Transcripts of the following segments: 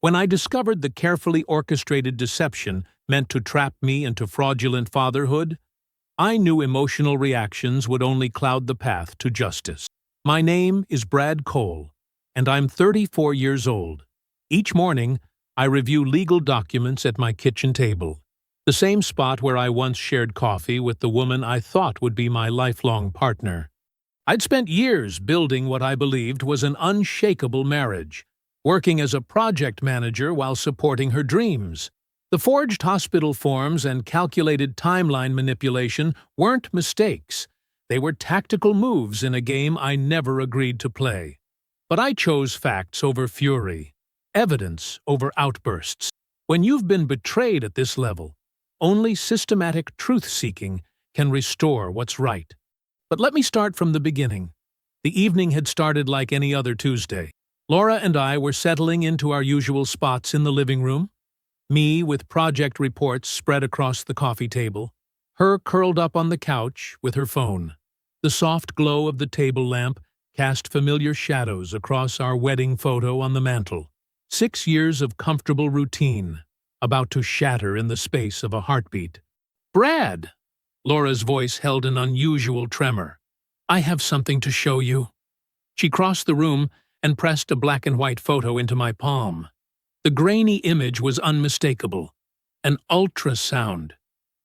When I discovered the carefully orchestrated deception meant to trap me into fraudulent fatherhood, I knew emotional reactions would only cloud the path to justice. My name is Brad Cole, and I'm 34 years old. Each morning, I review legal documents at my kitchen table, the same spot where I once shared coffee with the woman I thought would be my lifelong partner. I'd spent years building what I believed was an unshakable marriage, working as a project manager while supporting her dreams. The forged hospital forms and calculated timeline manipulation weren't mistakes. They were tactical moves in a game I never agreed to play. But I chose facts over fury, evidence over outbursts. When you've been betrayed at this level, only systematic truth-seeking can restore what's right. But let me start from the beginning. The evening had started like any other Tuesday. Laura and I were settling into our usual spots in the living room, me with project reports spread across the coffee table, her curled up on the couch with her phone. The soft glow of the table lamp cast familiar shadows across our wedding photo on the mantel. 6 years of comfortable routine, about to shatter in the space of a heartbeat. "Brad!" Laura's voice held an unusual tremor. "I have something to show you." She crossed the room and pressed a black and white photo into my palm. The grainy image was unmistakable. An ultrasound.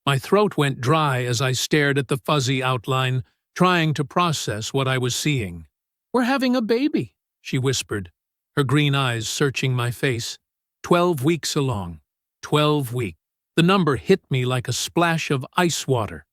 My throat went dry as I stared at the fuzzy outline, trying to process what I was seeing. "We're having a baby," she whispered, her green eyes searching my face. 12 weeks along. 12 weeks. The number hit me like a splash of ice water.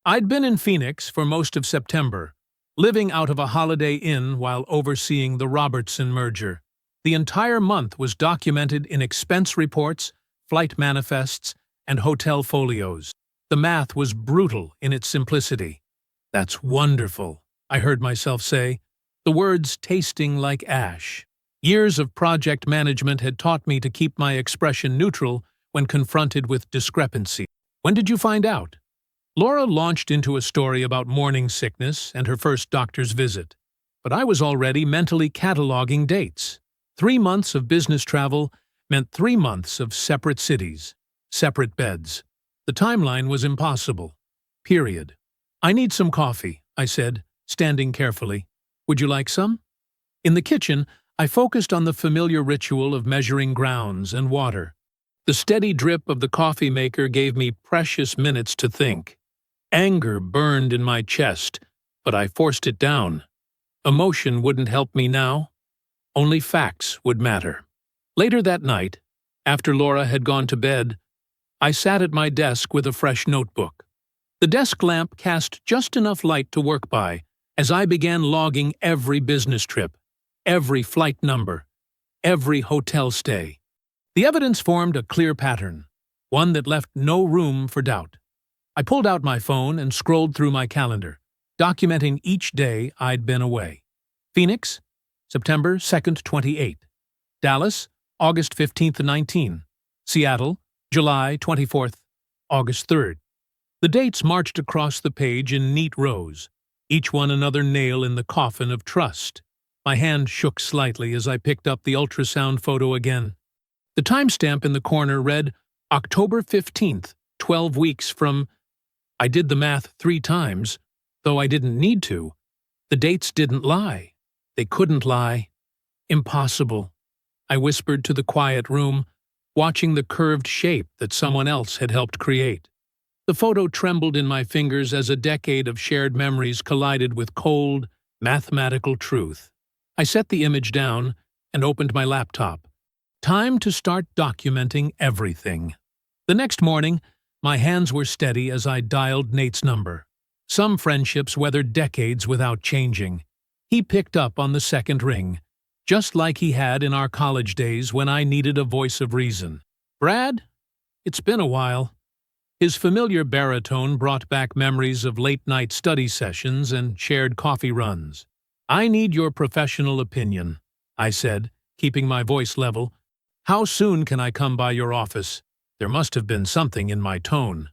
I'd been in Phoenix for most of September, living out of a Holiday Inn while overseeing the Robertson merger. The entire month was documented in expense reports, flight manifests, and hotel folios. The math was brutal in its simplicity. "That's wonderful," I heard myself say, the words tasting like ash. Years of project management had taught me to keep my expression neutral when confronted with discrepancy. "When did you find out?" Laura launched into a story about morning sickness and her first doctor's visit, but I was already mentally cataloging dates. 3 months of business travel meant 3 months of separate cities, separate beds. The timeline was impossible. Period. "I need some coffee," I said, standing carefully. "Would you like some?" In the kitchen, I focused on the familiar ritual of measuring grounds and water. The steady drip of the coffee maker gave me precious minutes to think. Anger burned in my chest, but I forced it down. Emotion wouldn't help me now. Only facts would matter. Later that night, after Laura had gone to bed, I sat at my desk with a fresh notebook. The desk lamp cast just enough light to work by as I began logging every business trip, every flight number, every hotel stay. The evidence formed a clear pattern, one that left no room for doubt. I pulled out my phone and scrolled through my calendar, documenting each day I'd been away. Phoenix, September 2nd, 28. Dallas, August 15th to 19. Seattle, July 24th, August 3rd. The dates marched across the page in neat rows, each one another nail in the coffin of trust. My hand shook slightly as I picked up the ultrasound photo again. The timestamp in the corner read October 15th, 12 weeks from... I did the math 3 times, though I didn't need to. The dates didn't lie. They couldn't lie. Impossible. I whispered to the quiet room, watching the curved shape that someone else had helped create. The photo trembled in my fingers as a decade of shared memories collided with cold, mathematical truth. I set the image down and opened my laptop. Time to start documenting everything. The next morning, my hands were steady as I dialed Nate's number. Some friendships weathered decades without changing. He picked up on the second ring, just like he had in our college days when I needed a voice of reason. "Brad? It's been a while." His familiar baritone brought back memories of late-night study sessions and shared coffee runs. "I need your professional opinion," I said, keeping my voice level. "How soon can I come by your office?" There must have been something in my tone.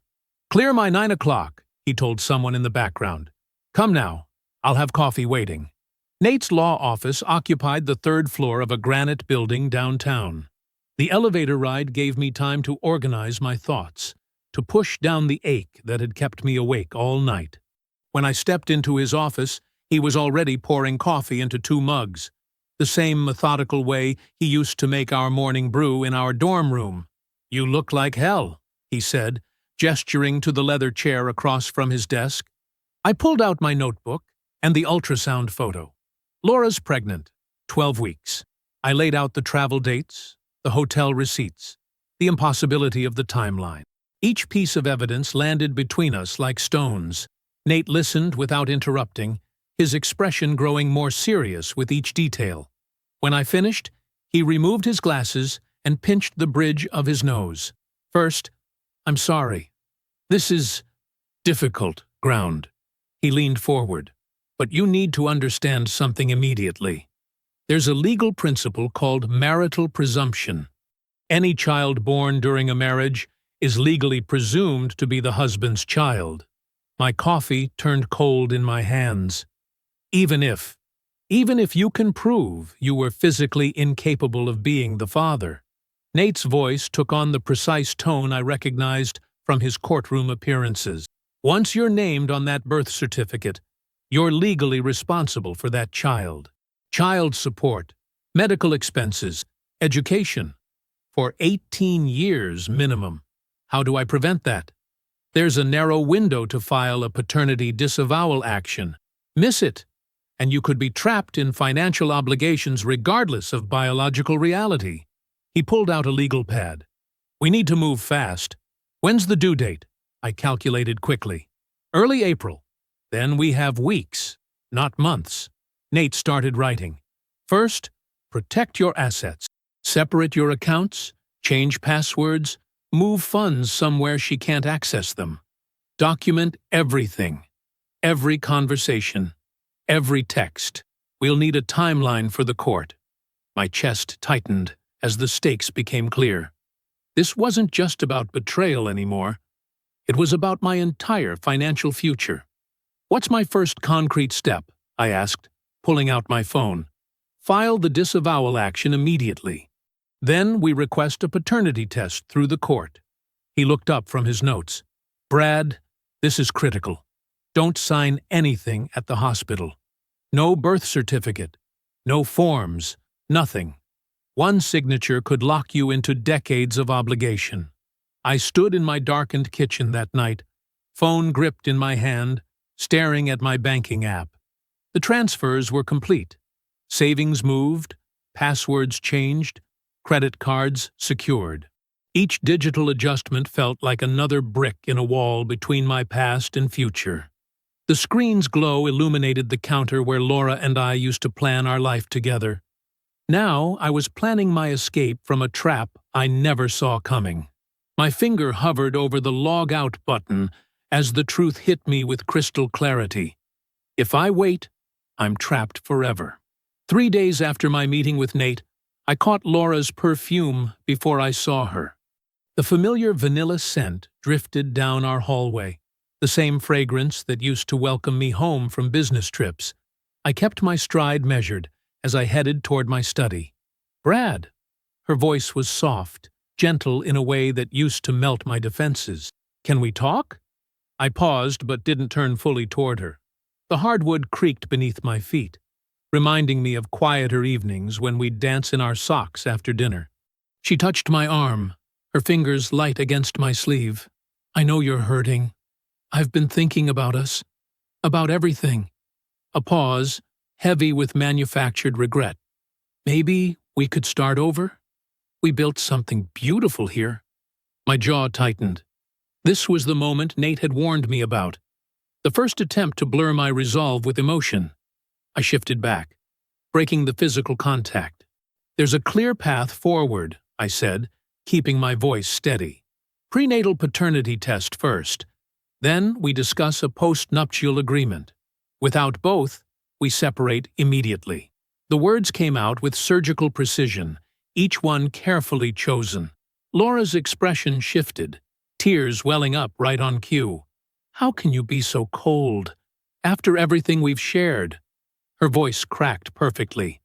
"Clear my 9 o'clock, he told someone in the background. "Come now, I'll have coffee waiting." Nate's law office occupied the 3rd floor of a granite building downtown. The elevator ride gave me time to organize my thoughts, to push down the ache that had kept me awake all night. When I stepped into his office, he was already pouring coffee into 2 mugs, the same methodical way he used to make our morning brew in our dorm room. "You look like hell," he said, gesturing to the leather chair across from his desk. I pulled out my notebook and the ultrasound photo. Laura's pregnant, 12 weeks. I laid out the travel dates, the hotel receipts, the impossibility of the timeline. Each piece of evidence landed between us like stones. Nate listened without interrupting, his expression growing more serious with each detail. When I finished, he removed his glasses and pinched the bridge of his nose. "First, I'm sorry. This is difficult ground." He leaned forward. "But you need to understand something immediately. There's a legal principle called marital presumption. Any child born during a marriage is legally presumed to be the husband's child." My coffee turned cold in my hands. Even if you can prove you were physically incapable of being the father." Nate's voice took on the precise tone I recognized from his courtroom appearances. "Once you're named on that birth certificate, you're legally responsible for that child. Child support, medical expenses, education. For 18 years minimum. How do I prevent that? There's a narrow window to file a paternity disavowal action. Miss it, and you could be trapped in financial obligations regardless of biological reality." He pulled out a legal pad. "We need to move fast. When's the due date?" I calculated quickly. "Early April. Then we have weeks, not months." Nate started writing. "First, protect your assets. Separate your accounts, change passwords, move funds somewhere she can't access them. Document everything. Every conversation. Every text. We'll need a timeline for the court." My chest tightened as the stakes became clear. This wasn't just about betrayal anymore. It was about my entire financial future. "What's my first concrete step?" I asked, pulling out my phone. "File the disavowal action immediately. Then we request a paternity test through the court." He looked up from his notes. "Brad, this is critical. Don't sign anything at the hospital. No birth certificate. No forms. Nothing. One signature could lock you into decades of obligation." I stood in my darkened kitchen that night, phone gripped in my hand, staring at my banking app. The transfers were complete. Savings moved, passwords changed, credit cards secured. Each digital adjustment felt like another brick in a wall between my past and future. The screen's glow illuminated the counter where Laura and I used to plan our life together. Now I was planning my escape from a trap I never saw coming. My finger hovered over the log out button as the truth hit me with crystal clarity. If I wait, I'm trapped forever. 3 days after my meeting with Nate, I caught Laura's perfume before I saw her. The familiar vanilla scent drifted down our hallway, the same fragrance that used to welcome me home from business trips. I kept my stride measured as I headed toward my study. "Brad!" Her voice was soft, gentle in a way that used to melt my defenses. "Can we talk?" I paused but didn't turn fully toward her. The hardwood creaked beneath my feet, reminding me of quieter evenings when we'd dance in our socks after dinner. She touched my arm, her fingers light against my sleeve. "I know you're hurting. I've been thinking about us. About everything." A pause, heavy with manufactured regret. "Maybe we could start over? We built something beautiful here." My jaw tightened. This was the moment Nate had warned me about. The first attempt to blur my resolve with emotion. I shifted back, breaking the physical contact. "There's a clear path forward," I said, keeping my voice steady. "Prenatal paternity test first. Then we discuss a post-nuptial agreement. Without both, we separate immediately." The words came out with surgical precision, each one carefully chosen. Laura's expression shifted, tears welling up right on cue. "How can you be so cold? After everything we've shared?" Her voice cracked perfectly.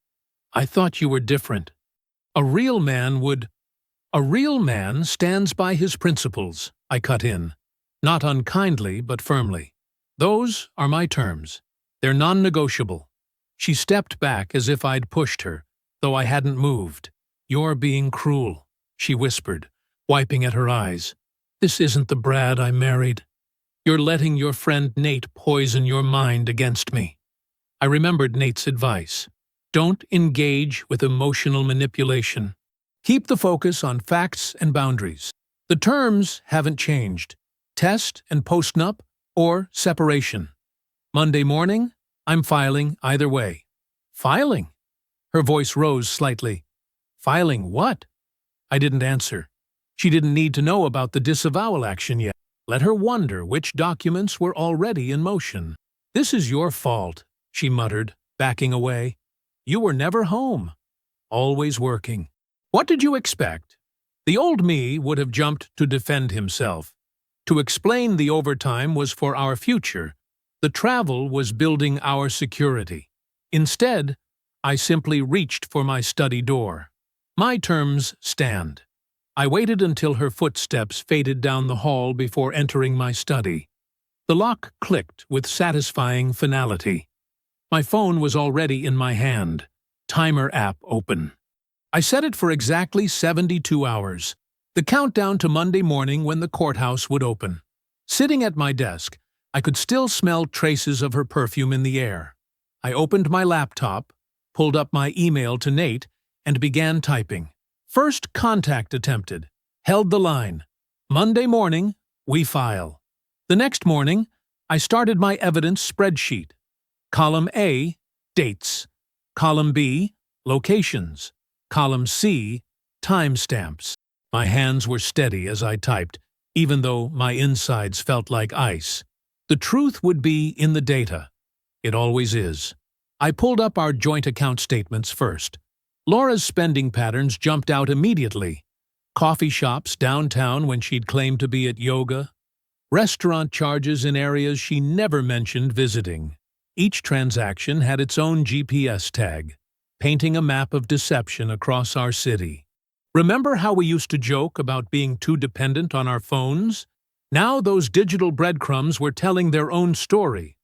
"I thought you were different. A real man would..." A real man stands by his principles, I cut in. Not unkindly, but firmly. Those are my terms. They're non-negotiable. She stepped back as if I'd pushed her, though I hadn't moved. You're being cruel, she whispered, wiping at her eyes. This isn't the Brad I married. You're letting your friend Nate poison your mind against me. I remembered Nate's advice. Don't engage with emotional manipulation. Keep the focus on facts and boundaries. The terms haven't changed. Test and post-nup or separation. Monday morning, I'm filing either way. Filing? Her voice rose slightly. Filing what? I didn't answer. She didn't need to know about the disavowal action yet. Let her wonder which documents were already in motion. This is your fault, she muttered, backing away. You were never home. Always working. What did you expect? The old me would have jumped to defend himself. To explain the overtime was for our future. The travel was building our security. Instead, I simply reached for my study door. My terms stand. I waited until her footsteps faded down the hall before entering my study. The lock clicked with satisfying finality. My phone was already in my hand. Timer app open. I set it for exactly 72 hours, the countdown to Monday morning when the courthouse would open. Sitting at my desk, I could still smell traces of her perfume in the air. I opened my laptop, pulled up my email to Nate, and began typing. First contact attempted. Held the line. Monday morning, we file. The next morning, I started my evidence spreadsheet. Column A, dates. Column B, locations. Column C, timestamps. My hands were steady as I typed, even though my insides felt like ice. The truth would be in the data. It always is. I pulled up our joint account statements first. Laura's spending patterns jumped out immediately. Coffee shops downtown when she'd claimed to be at yoga. Restaurant charges in areas she never mentioned visiting. Each transaction had its own GPS tag, painting a map of deception across our city. Remember how we used to joke about being too dependent on our phones? Now those digital breadcrumbs were telling their own story.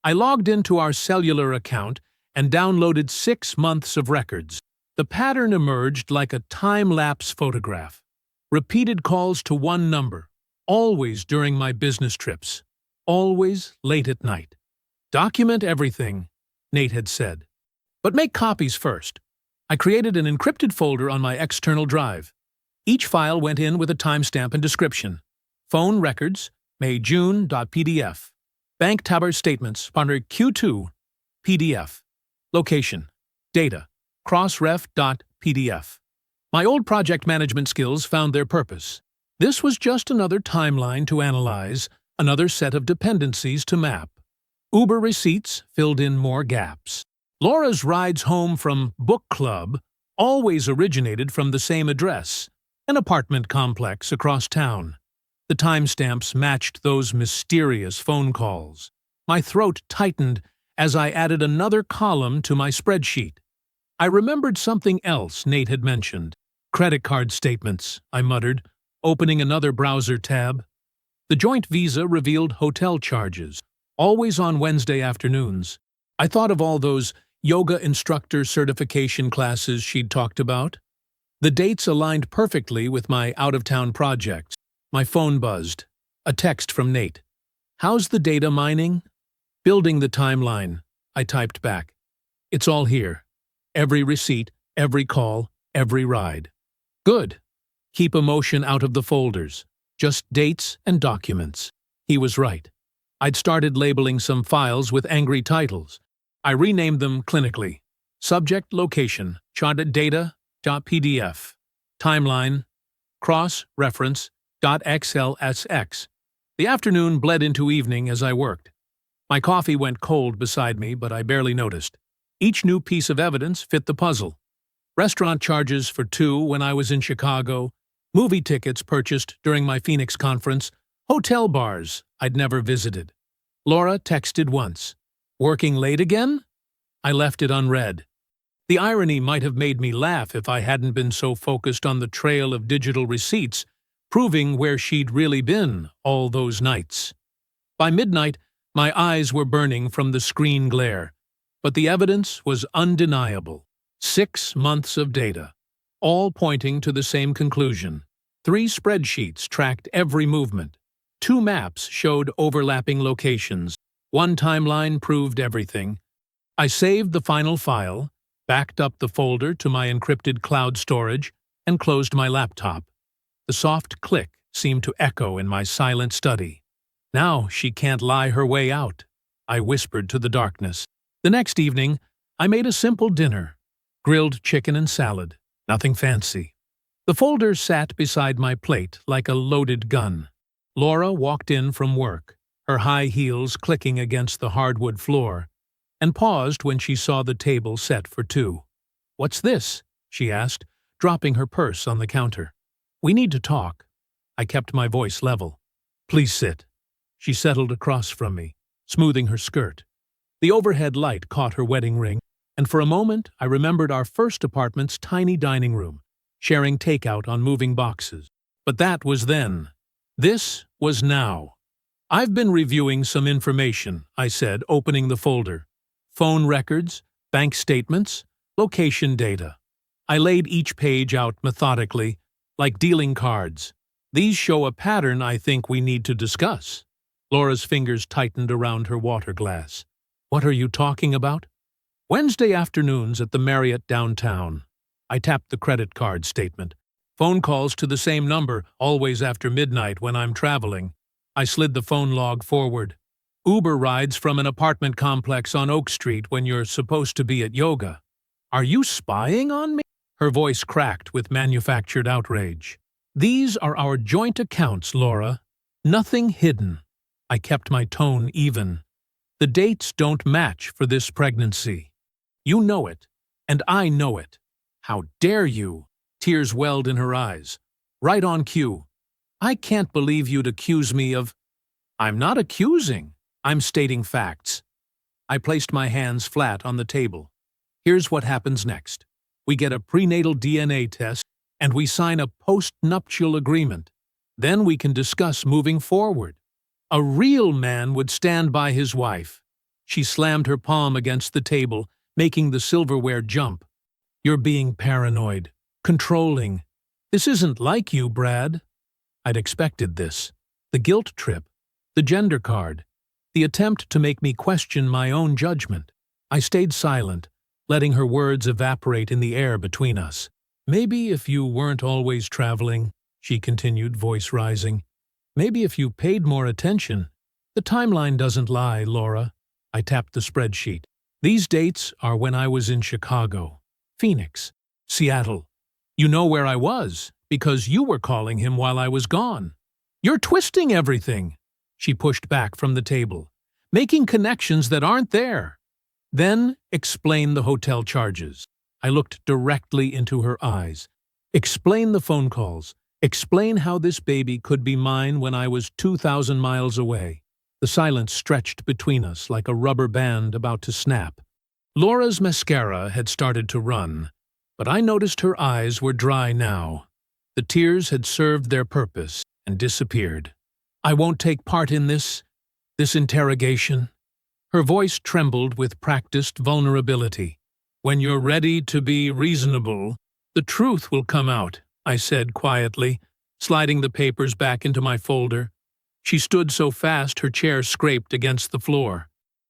I logged into our cellular account and downloaded 6 months of records. The pattern emerged like a time-lapse photograph. Repeated calls to one number, always during my business trips, always late at night. Document everything, Nate had said. But make copies first. I created an encrypted folder on my external drive. Each file went in with a timestamp and description. Phone records, May-June.pdf. Bank tabber statements, partner Q2, PDF. Location, data, crossref.pdf. My old project management skills found their purpose. This was just another timeline to analyze, another set of dependencies to map. Uber receipts filled in more gaps. Laura's rides home from book club always originated from the same address, an apartment complex across town. The timestamps matched those mysterious phone calls. My throat tightened as I added another column to my spreadsheet. I remembered something else Nate had mentioned. Credit card statements, I muttered, opening another browser tab. The joint visa revealed hotel charges, always on Wednesday afternoons. I thought of all those yoga instructor certification classes she'd talked about. The dates aligned perfectly with my out-of-town projects. My phone buzzed. A text from Nate. How's the data mining? Building the timeline, I typed back. It's all here. Every receipt, every call, every ride. Good. Keep emotion out of the folders. Just dates and documents. He was right. I'd started labeling some files with angry titles. I renamed them clinically. Subject location, charted data.pdf. Timeline, cross-reference.xlsx. The afternoon bled into evening as I worked. My coffee went cold beside me, but I barely noticed. Each new piece of evidence fit the puzzle. Restaurant charges for 2 when I was in Chicago, movie tickets purchased during my Phoenix conference, hotel bars I'd never visited. Laura texted once. Working late again? I left it unread. The irony might have made me laugh if I hadn't been so focused on the trail of digital receipts, proving where she'd really been all those nights. By midnight, my eyes were burning from the screen glare, but the evidence was undeniable. 6 months of data, all pointing to the same conclusion. 3 spreadsheets tracked every movement. 2 maps showed overlapping locations. 1 timeline proved everything. I saved the final file, backed up the folder to my encrypted cloud storage, and closed my laptop. The soft click seemed to echo in my silent study. Now she can't lie her way out, I whispered to the darkness. The next evening, I made a simple dinner. Grilled chicken and salad, nothing fancy. The folder sat beside my plate like a loaded gun. Laura walked in from work, her high heels clicking against the hardwood floor, and paused when she saw the table set for 2. "What's this?" she asked, dropping her purse on the counter. "We need to talk." I kept my voice level. "Please sit." She settled across from me, smoothing her skirt. The overhead light caught her wedding ring, and for a moment I remembered our first apartment's tiny dining room, sharing takeout on moving boxes. But that was then. This was now. "I've been reviewing some information," I said, opening the folder. "Phone records, bank statements, location data." I laid each page out methodically, like dealing cards. "These show a pattern I think we need to discuss." Laura's fingers tightened around her water glass. "What are you talking about?" "Wednesday afternoons at the Marriott downtown." I tapped the credit card statement. "Phone calls to the same number, always after midnight when I'm traveling." I slid the phone log forward. "Uber rides from an apartment complex on Oak Street when you're supposed to be at yoga." "Are you spying on me?" Her voice cracked with manufactured outrage. "These are our joint accounts, Laura. Nothing hidden." I kept my tone even. "The dates don't match for this pregnancy. You know it, and I know it. How dare you?" Tears welled in her eyes. "Right on cue. I can't believe you'd accuse me of—" "I'm not accusing. I'm stating facts." I placed my hands flat on the table. "Here's what happens next. We get a prenatal DNA test, and we sign a post-nuptial agreement. Then we can discuss moving forward. A real man would stand by his wife." She slammed her palm against the table, making the silverware jump. "You're being paranoid, controlling. This isn't like you, Brad." I'd expected this. The guilt trip, the gender card, the attempt to make me question my own judgment. I stayed silent, letting her words evaporate in the air between us. "Maybe if you weren't always traveling," she continued, voice rising. "Maybe if you paid more attention. The timeline doesn't lie, Laura." I tapped the spreadsheet. "These dates are when I was in Chicago, Phoenix, Seattle. You know where I was, because you were calling him while I was gone. You're twisting everything." She pushed back from the table, "making connections that aren't there." "Then explain the hotel charges." I looked directly into her eyes. "Explain the phone calls. Explain how this baby could be mine when I was 2,000 miles away." The silence stretched between us like a rubber band about to snap. Laura's mascara had started to run, but I noticed her eyes were dry now. The tears had served their purpose and disappeared. "I won't take part in this interrogation." Her voice trembled with practiced vulnerability. "When you're ready to be reasonable, the truth will come out," I said quietly, sliding the papers back into my folder. She stood so fast her chair scraped against the floor.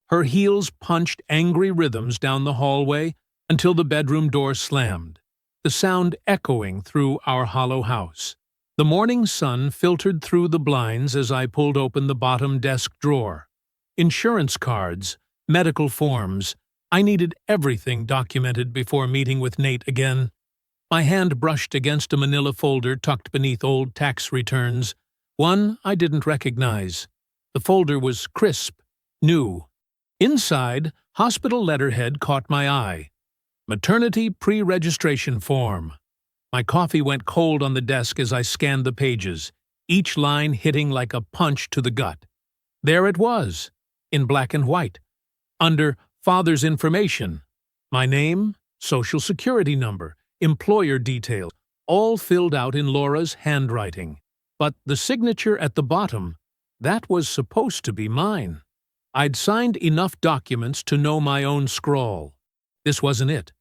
Her heels punched angry rhythms down the hallway until the bedroom door slammed, the sound echoing through our hollow house. The morning sun filtered through the blinds as I pulled open the bottom desk drawer. Insurance cards, medical forms. I needed everything documented before meeting with Nate again. My hand brushed against a manila folder tucked beneath old tax returns, one I didn't recognize. The folder was crisp, new. Inside, hospital letterhead caught my eye. Maternity pre-registration form. My coffee went cold on the desk as I scanned the pages, each line hitting like a punch to the gut. There it was, in black and white, under Father's Information. My name, social security number, employer details, all filled out in Laura's handwriting. But the signature at the bottom, that was supposed to be mine. I'd signed enough documents to know my own scrawl. This wasn't it.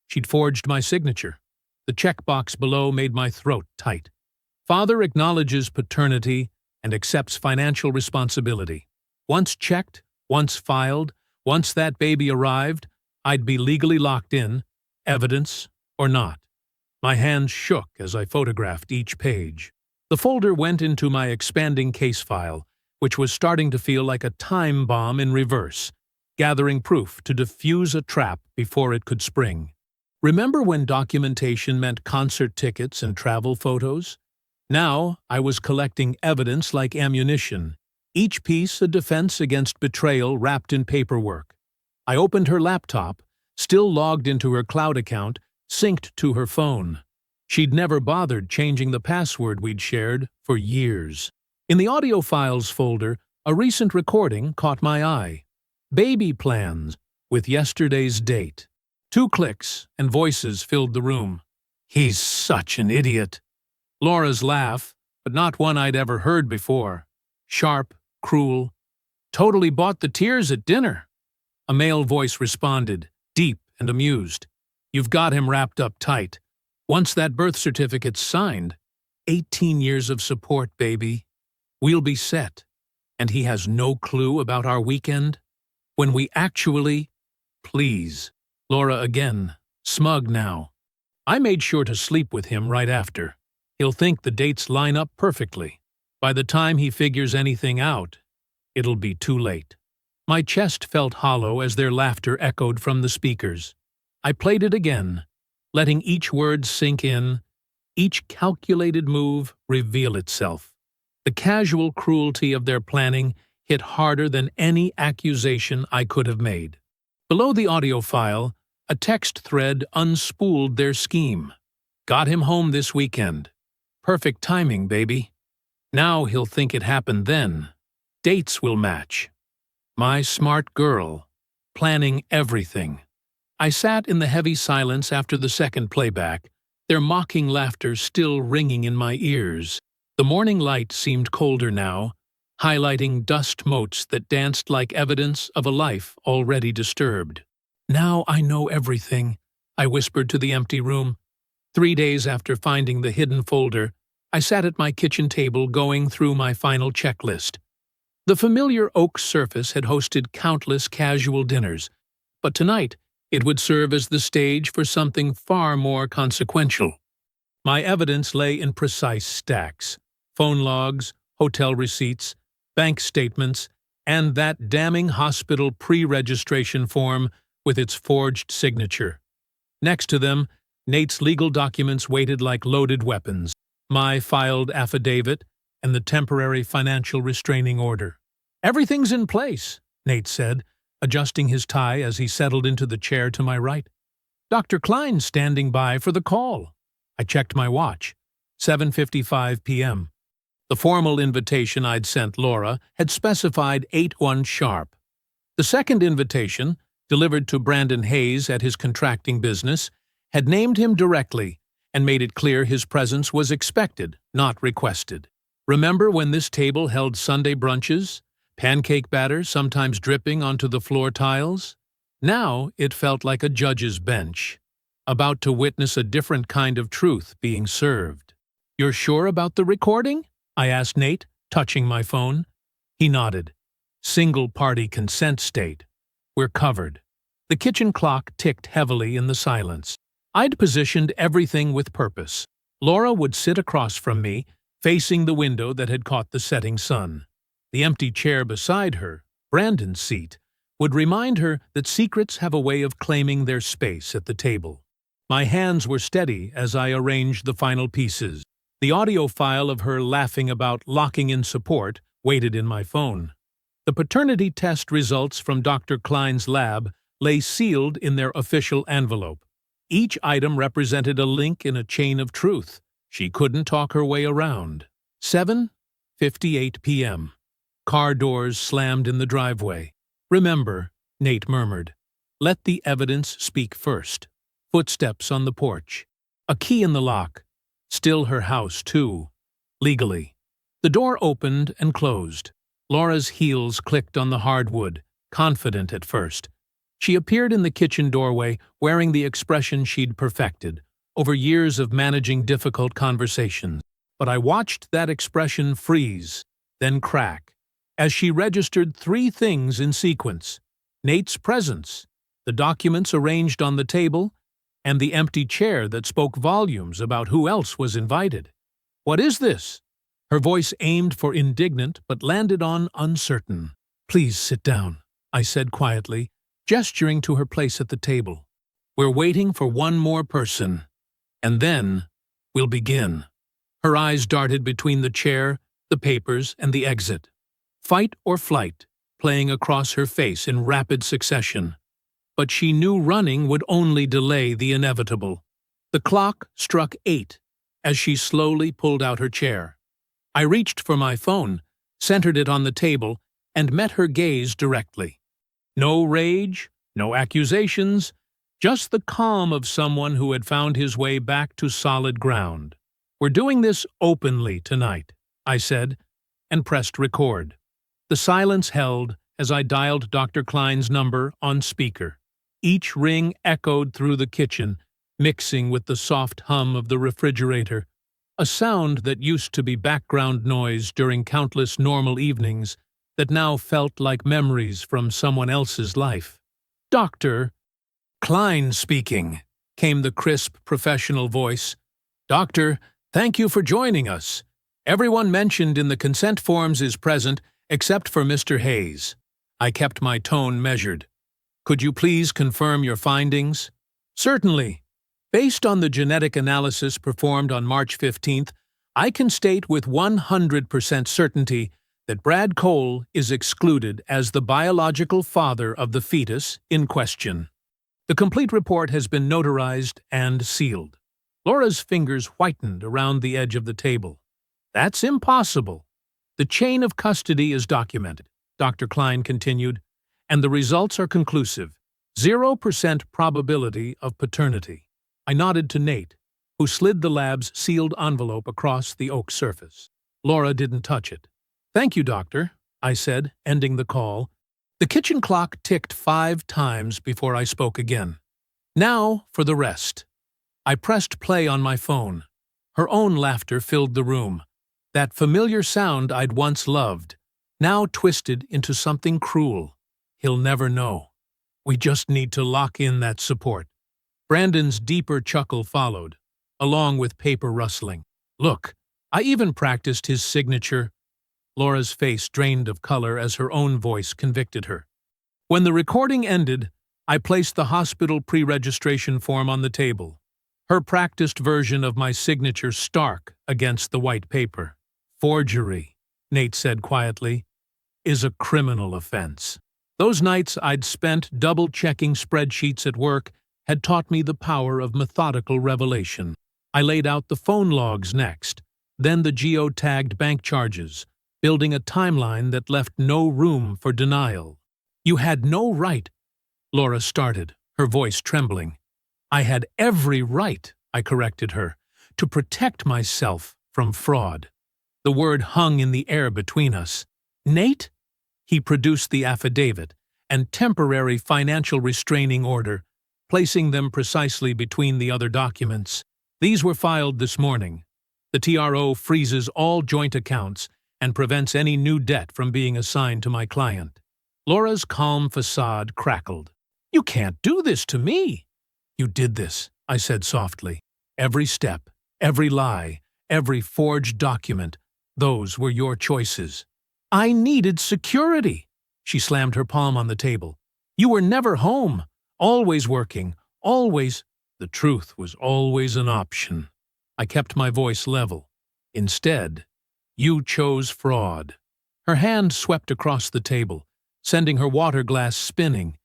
She'd forged my signature. The checkbox below made my throat tight. Father acknowledges paternity and accepts financial responsibility. Once checked, once filed, once that baby arrived, I'd be legally locked in, evidence or not. My hands shook as I photographed each page. The folder went into my expanding case file, which was starting to feel like a time bomb in reverse, gathering proof to defuse a trap before it could spring. Remember when documentation meant concert tickets and travel photos? Now I was collecting evidence like ammunition, each piece a defense against betrayal wrapped in paperwork. I opened her laptop, still logged into her cloud account, synced to her phone. She'd never bothered changing the password we'd shared for years. In the audio files folder, a recent recording caught my eye. Baby plans, with yesterday's date. 2 clicks, and voices filled the room. He's such an idiot. Laura's laugh, but not one I'd ever heard before. Sharp, cruel. Totally bought the tears at dinner. A male voice responded, deep and amused. You've got him wrapped up tight. Once that birth certificate's signed, 18 years of support, baby. We'll be set. And he has no clue about our weekend? When we actually... Please. Laura again, smug now. I made sure to sleep with him right after. He'll think the dates line up perfectly. By the time he figures anything out, it'll be too late. My chest felt hollow as their laughter echoed from the speakers. I played it again, letting each word sink in, each calculated move reveal itself. The casual cruelty of their planning hit harder than any accusation I could have made. Below the audio file, a text thread unspooled their scheme. Got him home this weekend. Perfect timing, baby. Now he'll think it happened then. Dates will match. My smart girl. Planning everything. I sat in the heavy silence after the second playback, their mocking laughter still ringing in my ears. The morning light seemed colder now, highlighting dust motes that danced like evidence of a life already disturbed. Now I know everything, I whispered to the empty room. 3 days after finding the hidden folder, I sat at my kitchen table going through my final checklist. The familiar oak surface had hosted countless casual dinners, but tonight it would serve as the stage for something far more consequential. My evidence lay in precise stacks: phone logs, hotel receipts, bank statements, and that damning hospital pre-registration form with its forged signature. Next to them, Nate's legal documents waited like loaded weapons: my filed affidavit and the temporary financial restraining order. Everything's in place, Nate said, adjusting his tie as he settled into the chair to my right. Dr. Klein's standing by for the call. I checked my watch. 7:55 p.m. The formal invitation I'd sent Laura had specified 8:01 sharp. The second invitation, delivered to Brandon Hayes at his contracting business, had named him directly and made it clear his presence was expected, not requested. Remember when this table held Sunday brunches? Pancake batter sometimes dripping onto the floor tiles? Now it felt like a judge's bench, about to witness a different kind of truth being served. You're sure about the recording? I asked Nate, touching my phone. He nodded. Single-party consent state. We're covered. The kitchen clock ticked heavily in the silence. I'd positioned everything with purpose. Laura would sit across from me, facing the window that had caught the setting sun. The empty chair beside her, Brandon's seat, would remind her that secrets have a way of claiming their space at the table. My hands were steady as I arranged the final pieces. The audio file of her laughing about locking in support waited in my phone. The paternity test results from Dr. Klein's lab lay sealed in their official envelope. Each item represented a link in a chain of truth she couldn't talk her way around. 7:58 p.m. Car doors slammed in the driveway. Remember, Nate murmured, let the evidence speak first. Footsteps on the porch. A key in the lock. Still her house, too. Legally. The door opened and closed. Laura's heels clicked on the hardwood, confident at first. She appeared in the kitchen doorway, wearing the expression she'd perfected, over years of managing difficult conversations. But I watched that expression freeze, then crack, as she registered three things in sequence: Nate's presence, the documents arranged on the table, and the empty chair that spoke volumes about who else was invited. "What is this?" Her voice aimed for indignant but landed on uncertain. "Please sit down," I said quietly, gesturing to her place at the table. "We're waiting for one more person, and then we'll begin." Her eyes darted between the chair, the papers, and the exit. Fight or flight, playing across her face in rapid succession. But she knew running would only delay the inevitable. The clock struck 8 as she slowly pulled out her chair. I reached for my phone, centered it on the table, and met her gaze directly. No rage, no accusations, just the calm of someone who had found his way back to solid ground. "We're doing this openly tonight," I said, and pressed record. The silence held as I dialed Dr. Klein's number on speaker. Each ring echoed through the kitchen, mixing with the soft hum of the refrigerator, a sound that used to be background noise during countless normal evenings that now felt like memories from someone else's life. "Dr. Klein speaking," came the crisp, professional voice. "Doctor, thank you for joining us. Everyone mentioned in the consent forms is present, except for Mr. Hayes." I kept my tone measured. "Could you please confirm your findings?" "Certainly. Based on the genetic analysis performed on March 15th, I can state with 100% certainty that Brad Cole is excluded as the biological father of the fetus in question. The complete report has been notarized and sealed." Laura's fingers whitened around the edge of the table. "That's impossible. The chain of custody is documented," Dr. Klein continued, "and the results are conclusive. 0% probability of paternity." I nodded to Nate, who slid the lab's sealed envelope across the oak surface. Laura didn't touch it. "Thank you, doctor," I said, ending the call. The kitchen clock ticked 5 times before I spoke again. "Now for the rest." I pressed play on my phone. Her own laughter filled the room. That familiar sound I'd once loved, now twisted into something cruel. "He'll never know. We just need to lock in that support." Brandon's deeper chuckle followed, along with paper rustling. "Look, I even practiced his signature." Laura's face drained of color as her own voice convicted her. When the recording ended, I placed the hospital pre-registration form on the table, her practiced version of my signature stark against the white paper. "Forgery," Nate said quietly, "is a criminal offense." Those nights I'd spent double-checking spreadsheets at work had taught me the power of methodical revelation. I laid out the phone logs next, then the geo-tagged bank charges, building a timeline that left no room for denial. "You had no right," Laura started, her voice trembling. "I had every right," I corrected her, "to protect myself from fraud." The word hung in the air between us. "Nate?" He produced the affidavit and temporary financial restraining order, placing them precisely between the other documents. "These were filed this morning. The TRO freezes all joint accounts and prevents any new debt from being assigned to my client." Laura's calm facade crackled. "You can't do this to me." "You did this," I said softly. "Every step, every lie, every forged document, those were your choices." "I needed security." She slammed her palm on the table. "You were never home, always working, always—" "The truth was always an option." I kept my voice level. "Instead, you chose fraud." Her hand swept across the table, sending her water glass spinning.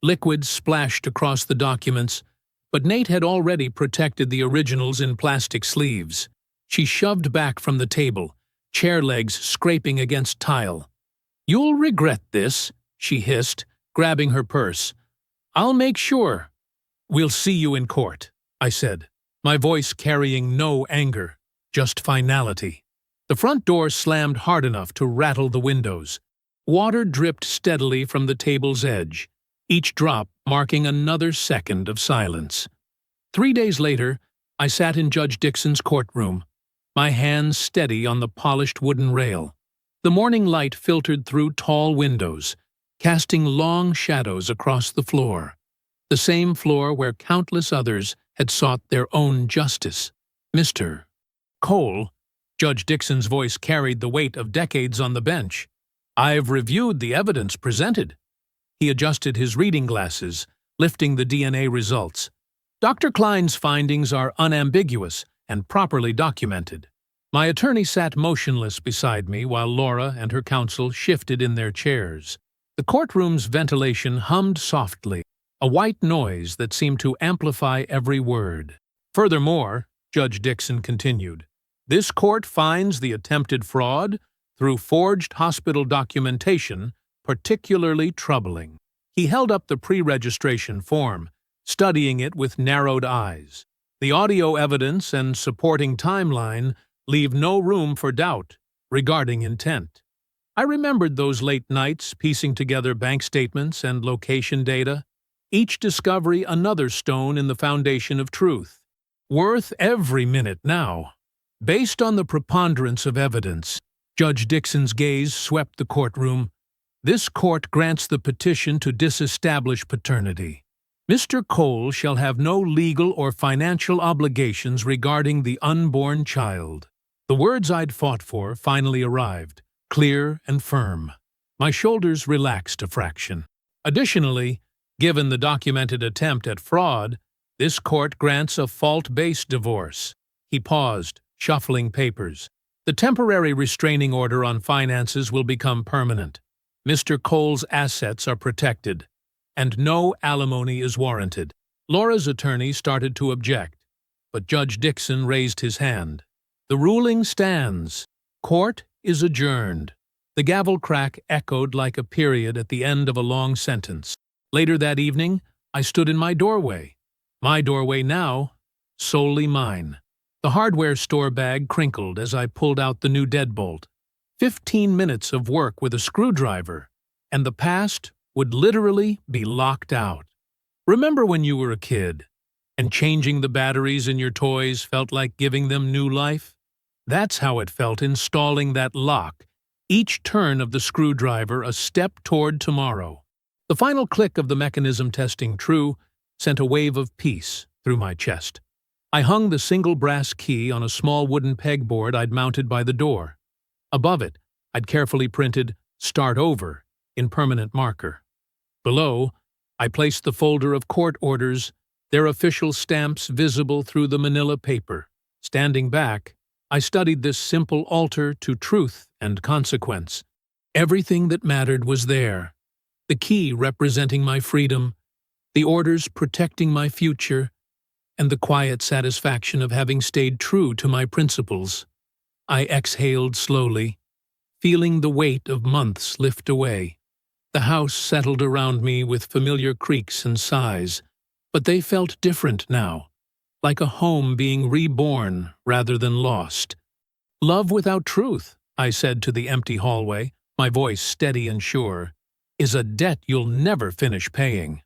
Liquid splashed across the documents, but Nate had already protected the originals in plastic sleeves. She shoved back from the table, chair legs scraping against tile. "You'll regret this," she hissed, grabbing her purse. "I'll make sure." "We'll see you in court," I said, my voice carrying no anger, just finality. The front door slammed hard enough to rattle the windows. Water dripped steadily from the table's edge, each drop marking another second of silence. 3 days later, I sat in Judge Dixon's courtroom, my hands steady on the polished wooden rail. The morning light filtered through tall windows, casting long shadows across the floor, the same floor where countless others had sought their own justice. "Mr. Cole," Judge Dixon's voice carried the weight of decades on the bench. "I've reviewed the evidence presented." He adjusted his reading glasses, lifting the DNA results. "Dr. Klein's findings are unambiguous and properly documented." My attorney sat motionless beside me while Laura and her counsel shifted in their chairs. The courtroom's ventilation hummed softly, a white noise that seemed to amplify every word. "Furthermore," Judge Dixon continued, "this court finds the attempted fraud through forged hospital documentation particularly troubling." He held up the pre-registration form, studying it with narrowed eyes. "The audio evidence and supporting timeline leave no room for doubt regarding intent." I remembered those late nights piecing together bank statements and location data, each discovery another stone in the foundation of truth. Worth every minute now. Based on the preponderance of evidence, Judge Dixon's gaze swept the courtroom. "This court grants the petition to disestablish paternity. Mr. Cole shall have no legal or financial obligations regarding the unborn child." The words I'd fought for finally arrived, clear and firm. My shoulders relaxed a fraction. "Additionally, given the documented attempt at fraud, this court grants a fault-based divorce." He paused, shuffling papers. "The temporary restraining order on finances will become permanent. Mr. Cole's assets are protected, and no alimony is warranted." Laura's attorney started to object, but Judge Dixon raised his hand. "The ruling stands. Court is adjourned." The gavel crack echoed like a period at the end of a long sentence. Later that evening, I stood in my doorway. My doorway now, solely mine. The hardware store bag crinkled as I pulled out the new deadbolt. 15 minutes of work with a screwdriver, and the past would literally be locked out. Remember when you were a kid, and changing the batteries in your toys felt like giving them new life? That's how it felt installing that lock, each turn of the screwdriver a step toward tomorrow. The final click of the mechanism testing true sent a wave of peace through my chest. I hung the single brass key on a small wooden pegboard I'd mounted by the door. Above it, I'd carefully printed "Start Over" in permanent marker. Below, I placed the folder of court orders, their official stamps visible through the manila paper. Standing back, I studied this simple altar to truth and consequence. Everything that mattered was there. The key representing my freedom, the orders protecting my future, and the quiet satisfaction of having stayed true to my principles. I exhaled slowly, feeling the weight of months lift away. The house settled around me with familiar creaks and sighs, but they felt different now, like a home being reborn rather than lost. "Love without truth," I said to the empty hallway, my voice steady and sure, "is a debt you'll never finish paying."